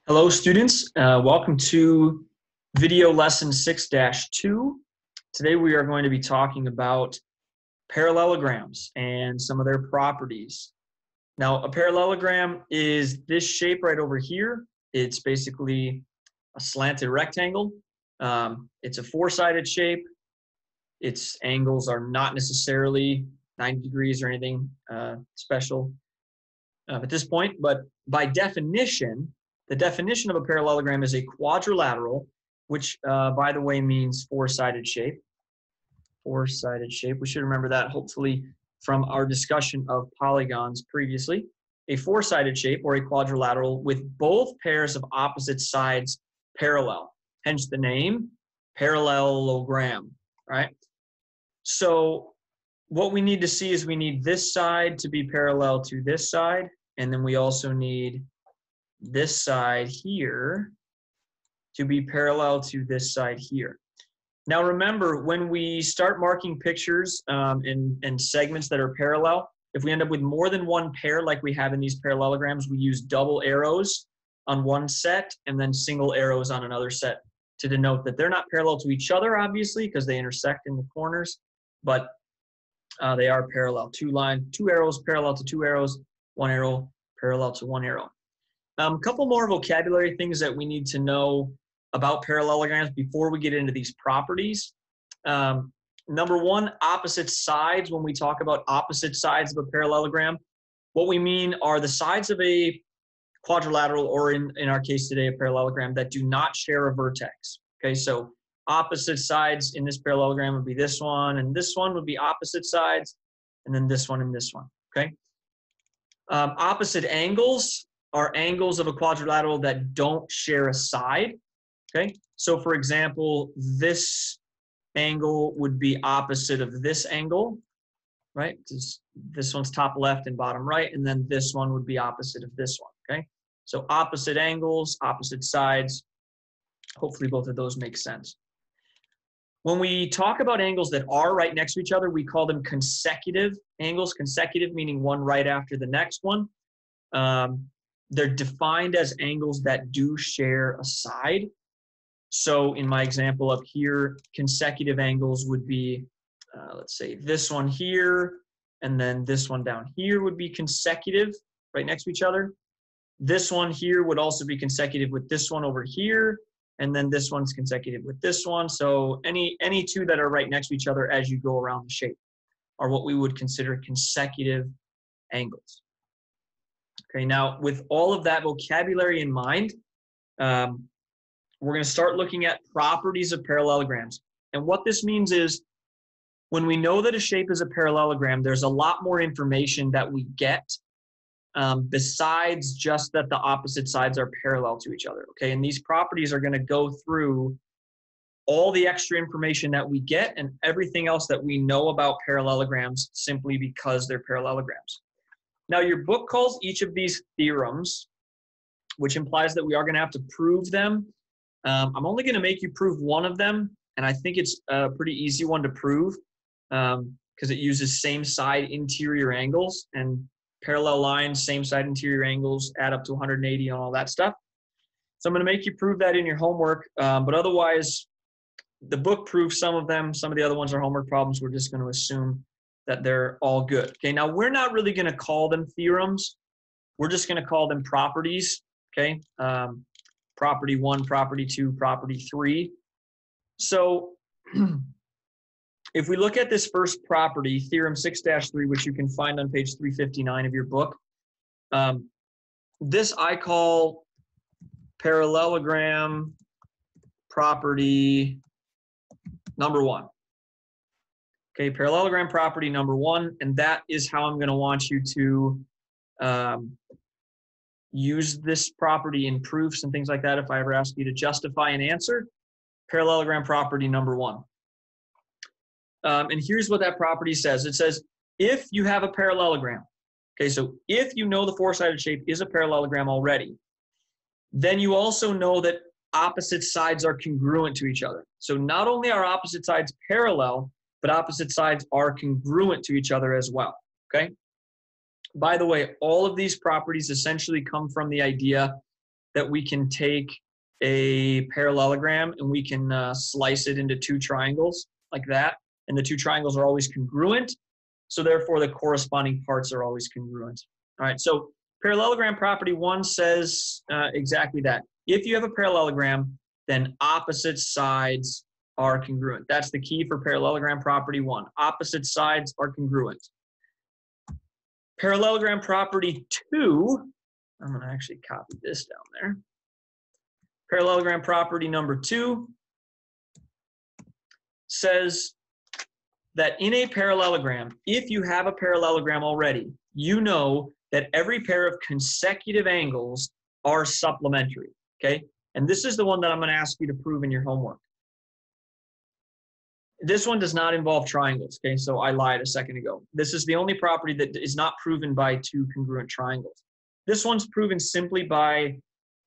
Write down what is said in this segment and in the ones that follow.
Hello students, welcome to video lesson 6-2. Today we are going to be talking about parallelograms and some of their properties. Now a parallelogram is this shape right over here. It's basically a slanted rectangle. It's a four-sided shape. Its angles are not necessarily 90 degrees or anything special at this point, but by definition, the definition of a parallelogram is a quadrilateral, which, by the way, means four-sided shape. Four-sided shape. We should remember that, hopefully, from our discussion of polygons previously. A four-sided shape, or a quadrilateral, with both pairs of opposite sides parallel. Hence the name, parallelogram, right? So what we need to see is we need this side to be parallel to this side, and then we also need this side here to be parallel to this side here. Now remember, when we start marking pictures and segments that are parallel, if we end up with more than one pair like we have in these parallelograms, we use double arrows on one set and then single arrows on another set to denote that they're not parallel to each other, obviously, because they intersect in the corners, but they are parallel. Two arrows parallel to two arrows, one arrow parallel to one arrow. A couple more vocabulary things that we need to know about parallelograms before we get into these properties. Number one, opposite sides. When we talk about opposite sides of a parallelogram, what we mean are the sides of a quadrilateral, or in our case today, a parallelogram, that do not share a vertex. Okay, so opposite sides in this parallelogram would be this one, and this one would be opposite sides, and then this one and this one, okay? Opposite angles are angles of a quadrilateral that don't share a side, okay? So for example, this angle would be opposite of this angle, right? This one's top left and bottom right, and then this one would be opposite of this one, okay? So opposite angles, opposite sides, hopefully both of those make sense. When we talk about angles that are right next to each other, we call them consecutive angles. Consecutive meaning one right after the next one. They're defined as angles that do share a side. So in my example up here, consecutive angles would be, let's say this one here, and then this one down here would be consecutive right next to each other. This one here would also be consecutive with this one over here, and then this one's consecutive with this one. So any two that are right next to each other as you go around the shape are what we would consider consecutive angles. Okay, now with all of that vocabulary in mind, we're going to start looking at properties of parallelograms. And what this means is when we know that a shape is a parallelogram, there's a lot more information that we get besides just that the opposite sides are parallel to each other, okay? And these properties are going to go through all the extra information that we get and everything else that we know about parallelograms simply because they're parallelograms. Now, your book calls each of these theorems, which implies that we are going to have to prove them. I'm only going to make you prove one of them, and I think it's a pretty easy one to prove because it uses same side interior angles, and parallel lines, same side interior angles add up to 180 and all that stuff. So I'm going to make you prove that in your homework, but otherwise the book proves some of them. Some of the other ones are homework problems. We're just going to assume that they're all good. Okay, now we're not really going to call them theorems. We're just going to call them properties, okay? Property 1, property 2, property 3. So if we look at this first property, theorem 6-3, which you can find on page 359 of your book, this I call parallelogram property number 1. Okay, parallelogram property number 1, and that is how I'm going to want you to use this property in proofs and things like that. If I ever ask you to justify an answer, parallelogram property number 1. And here's what that property says. It says, if you have a parallelogram, okay, so if you know the four-sided shape is a parallelogram already, then you also know that opposite sides are congruent to each other. So not only are opposite sides parallel, but opposite sides are congruent to each other as well, okay? By the way, all of these properties essentially come from the idea that we can take a parallelogram and we can slice it into two triangles like that. And the two triangles are always congruent. So therefore, the corresponding parts are always congruent. All right, so parallelogram property 1 says exactly that. If you have a parallelogram, then opposite sides are congruent. That's the key for parallelogram property 1. Opposite sides are congruent. Parallelogram property 2, I'm going to actually copy this down there. Parallelogram property number 2 says that in a parallelogram, if you have a parallelogram already, you know that every pair of consecutive angles are supplementary, okay? And this is the one that I'm going to ask you to prove in your homework. This one does not involve triangles, okay? So I lied a second ago. This is the only property that is not proven by two congruent triangles. This one's proven simply by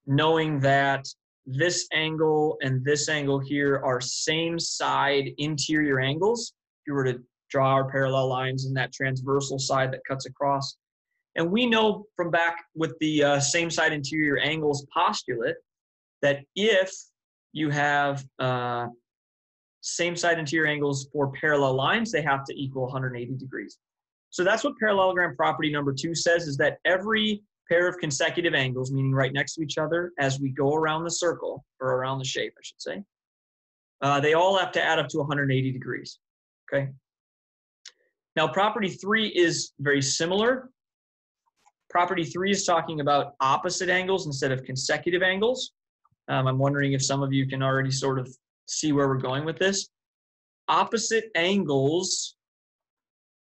knowing that this angle and this angle here are same side interior angles. If you were to draw our parallel lines in that transversal side that cuts across. And we know from back with the same side interior angles postulate that if you have same side interior angles for parallel lines, they have to equal 180 degrees. So that's what parallelogram property number 2 says, is that every pair of consecutive angles, meaning right next to each other as we go around the circle, or around the shape, I should say, they all have to add up to 180 degrees, okay? Now, property 3 is very similar. Property 3 is talking about opposite angles instead of consecutive angles. I'm wondering if some of you can already sort of see where we're going with this. Opposite angles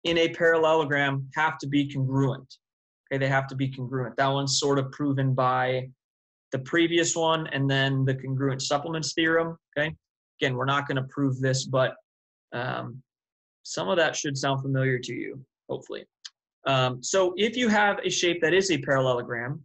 in a parallelogram have to be congruent. Okay, they have to be congruent. That one's sort of proven by the previous one and then the congruent supplements theorem. Okay, again, we're not going to prove this, but some of that should sound familiar to you, hopefully. So if you have a shape that is a parallelogram,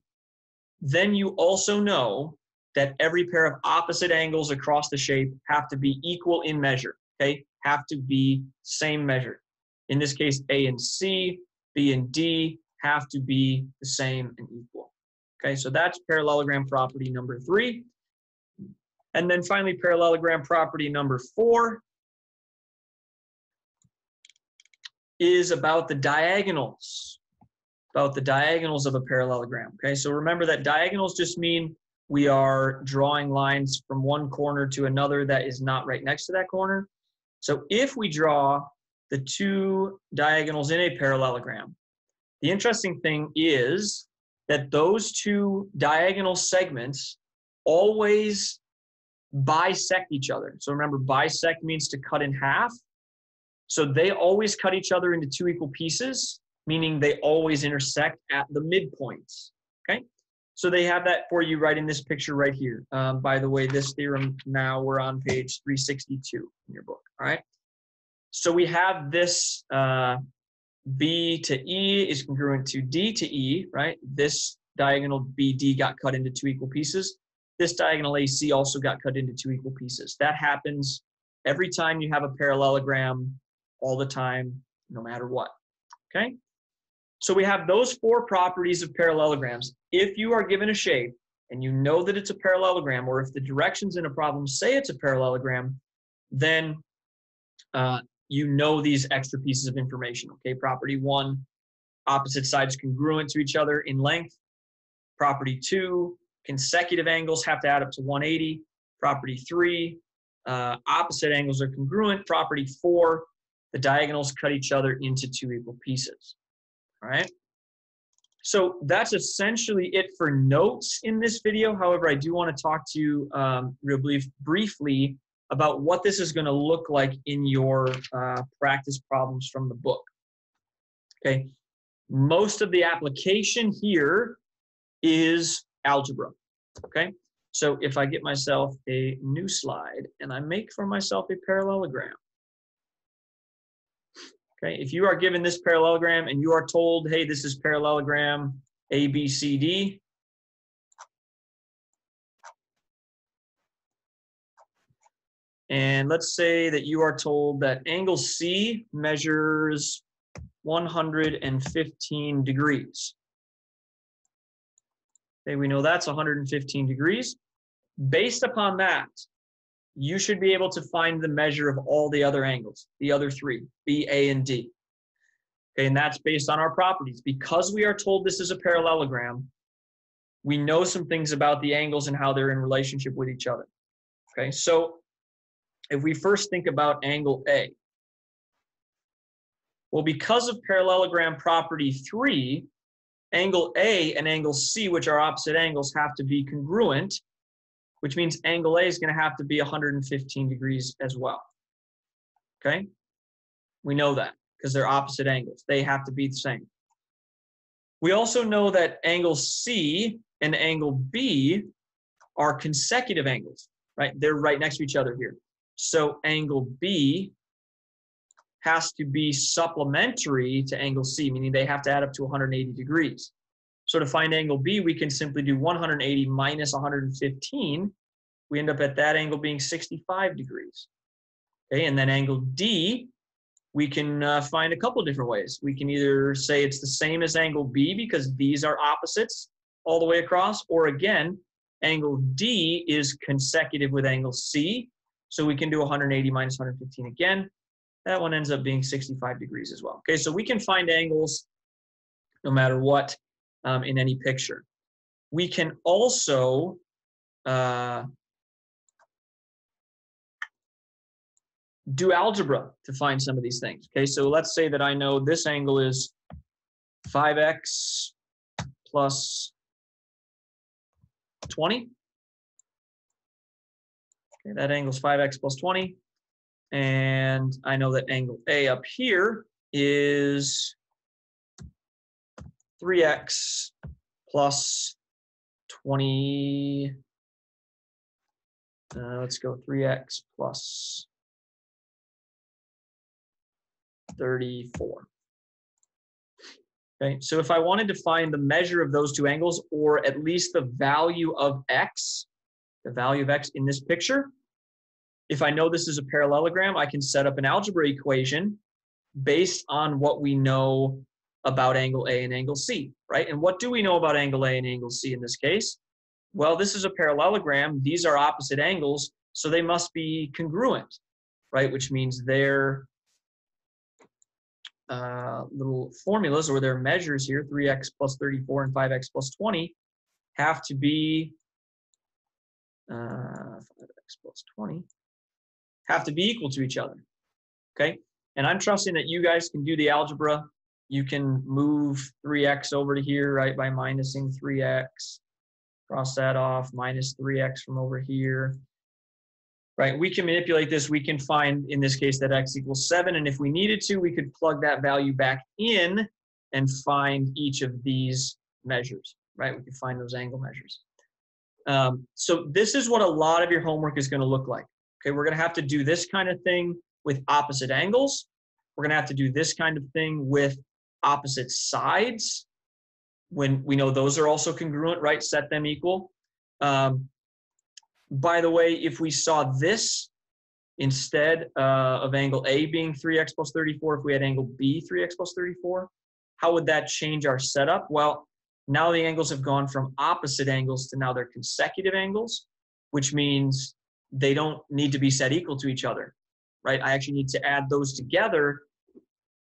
then you also know that every pair of opposite angles across the shape have to be equal in measure, okay? Have to be same measure. In this case, A and C, B and D have to be the same and equal. Okay, so that's parallelogram property number 3. And then finally, parallelogram property number 4 is about the diagonals, of a parallelogram. Okay, so remember that diagonals just mean we are drawing lines from one corner to another that is not right next to that corner. So if we draw the two diagonals in a parallelogram, the interesting thing is that those two diagonal segments always bisect each other. So remember, bisect means to cut in half. So they always cut each other into two equal pieces, meaning they always intersect at the midpoints, okay? So they have that for you right in this picture right here. By the way, this theorem, now we're on page 362 in your book, all right? So we have this B to E is congruent to D to E, right? This diagonal BD got cut into two equal pieces. This diagonal AC also got cut into two equal pieces. That happens every time you have a parallelogram, all the time, no matter what, okay? So we have those 4 properties of parallelograms. If you are given a shape and you know that it's a parallelogram, or if the directions in a problem say it's a parallelogram, then you know these extra pieces of information, okay? Property 1, opposite sides congruent to each other in length. Property 2, consecutive angles have to add up to 180. Property 3, opposite angles are congruent. Property 4, the diagonals cut each other into two equal pieces. All right, so that's essentially it for notes in this video. However, I do want to talk to you briefly about what this is going to look like in your practice problems from the book. Okay, most of the application here is algebra. Okay, so if I get myself a new slide and I make for myself a parallelogram. Okay, if you are given this parallelogram and you are told, hey, this is parallelogram ABCD, and let's say that you are told that angle C measures 115 degrees. Okay, we know that's 115 degrees. Based upon that, you should be able to find the measure of all the other angles, the other three, B, A, and D. Okay, and that's based on our properties. Because we are told this is a parallelogram, we know some things about the angles and how they're in relationship with each other. Okay, so if we first think about angle A, well, because of parallelogram property 3, angle A and angle C, which are opposite angles, have to be congruent, which means angle A is going to have to be 115 degrees as well. Okay? We know that because they're opposite angles. They have to be the same. We also know that angle C and angle B are consecutive angles, right? They're right next to each other here. So angle B has to be supplementary to angle C, meaning they have to add up to 180 degrees. So to find angle B, we can simply do 180 minus 115. We end up at that angle being 65 degrees. Okay, and then angle D, we can find a couple different ways. We can either say it's the same as angle B because these are opposites all the way across, or again, angle D is consecutive with angle C. So we can do 180 minus 115 again. That one ends up being 65 degrees as well. Okay, so we can find angles no matter what in any picture. We can also do algebra to find some of these things. Okay, so let's say that I know this angle is 5x plus 20. Okay, that angle is 5x plus 20. And I know that angle A up here is 3x plus 20. Let's go 3x plus 34. Okay, so if I wanted to find the measure of those two angles, or at least the value of x, in this picture, if I know this is a parallelogram, I can set up an algebra equation based on what we know about angle A and angle C, right? And what do we know about angle A and angle C in this case? Well, this is a parallelogram. These are opposite angles, so they must be congruent, right? Which means their little formulas or their measures here, 3x plus 34 and 5x plus 20, have to be 5x plus 20, have to be equal to each other, okay? And I'm trusting that you guys can do the algebra. You can move 3x over to here, right, by minusing 3x. Cross that off, minus 3x from over here. Right, we can manipulate this. We can find, in this case, that x equals 7. And if we needed to, we could plug that value back in and find each of these measures, right? We could find those angle measures. So this is what a lot of your homework is going to look like. Okay, we're going to have to do this kind of thing with opposite angles. We're going to have to do this kind of thing with opposite sides when we know those are also congruent, right? Set them equal. By the way, if we saw this instead of angle A being 3x plus 34, if we had angle B 3x plus 34, how would that change our setup? Well, now the angles have gone from opposite angles to now they're consecutive angles, which means they don't need to be set equal to each other, right? I actually need to add those together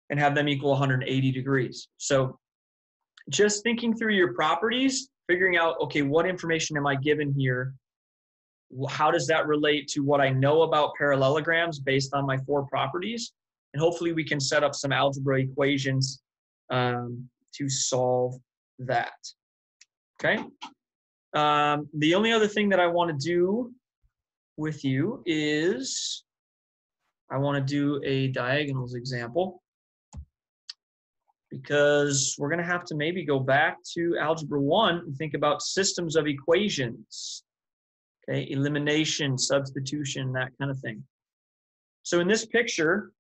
and have them equal 180 degrees. So just thinking through your properties, figuring out, okay, what information am I given here? How does that relate to what I know about parallelograms based on my 4 properties? And hopefully we can set up some algebra equations to solve that. Okay. The only other thing that I want to do with you is I want to do a diagonals example, because we're going to have to maybe go back to Algebra 1 and think about systems of equations. Okay, elimination, substitution, that kind of thing. So in this picture,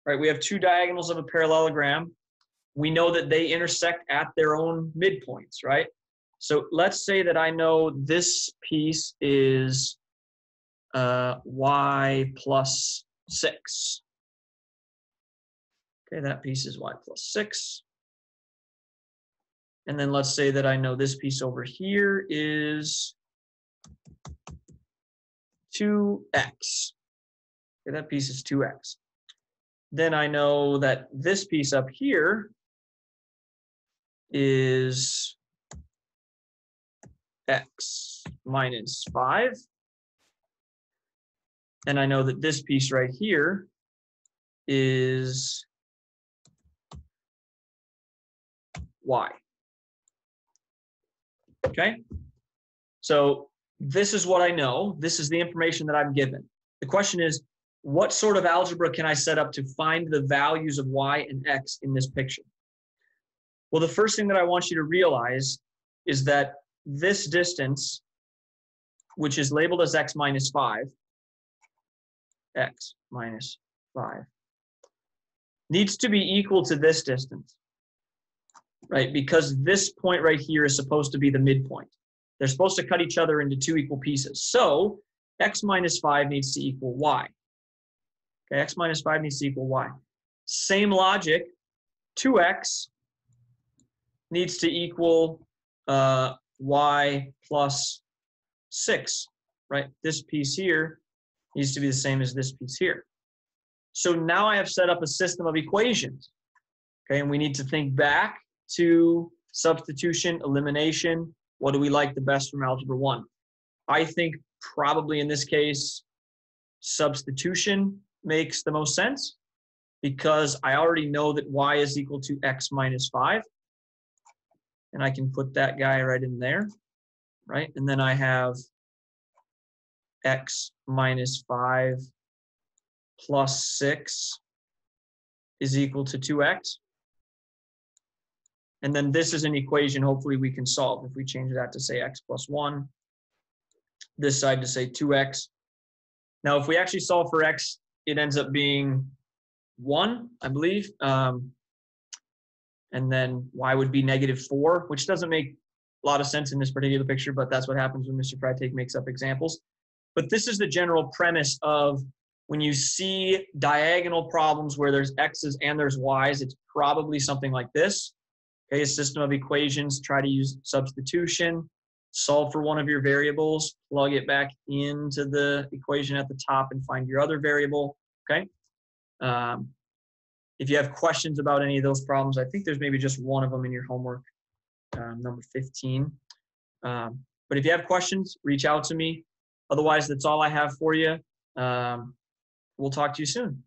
right, we have 2 diagonals of a parallelogram. We know that they intersect at their own midpoints, right? So let's say that I know this piece is y plus 6. Okay, that piece is y plus 6. And then let's say that I know this piece over here is 2x. Okay, that piece is 2x. Then I know that this piece up here is x minus 5. And I know that this piece right here is y. Okay? So this is what I know. This is the information that I'm given. The question is, what sort of algebra can I set up to find the values of y and x in this picture? Well, the first thing that I want you to realize is that this distance, which is labeled as x minus 5, needs to be equal to this distance, right? Because this point right here is supposed to be the midpoint. They're supposed to cut each other into 2 equal pieces. So x minus 5 needs to equal y. Okay, x minus 5 needs to equal y. Same logic, 2x needs to equal y plus 6, right? This piece here needs to be the same as this piece here. So now I have set up a system of equations, okay? And we need to think back to substitution, elimination. What do we like the best from Algebra 1? I think probably in this case, substitution makes the most sense because I already know that y is equal to x minus 5. And I can put that guy right in there, right? And then I have x minus 5 plus 6 is equal to 2x. And then this is an equation hopefully we can solve. If we change that to say x plus 1, this side to say 2x. Now, if we actually solve for x, it ends up being 1, I believe. And then y would be -4, which doesn't make a lot of sense in this particular picture, but that's what happens when Mr. Freitag makes up examples. But this is the general premise of when you see diagonal problems where there's x's and there's y's, it's probably something like this. Okay, a system of equations, try to use substitution, solve for one of your variables, plug it back into the equation at the top and find your other variable, okay? If you have questions about any of those problems, I think there's maybe just one of them in your homework, number 15. But if you have questions, reach out to me. Otherwise, that's all I have for you. We'll talk to you soon.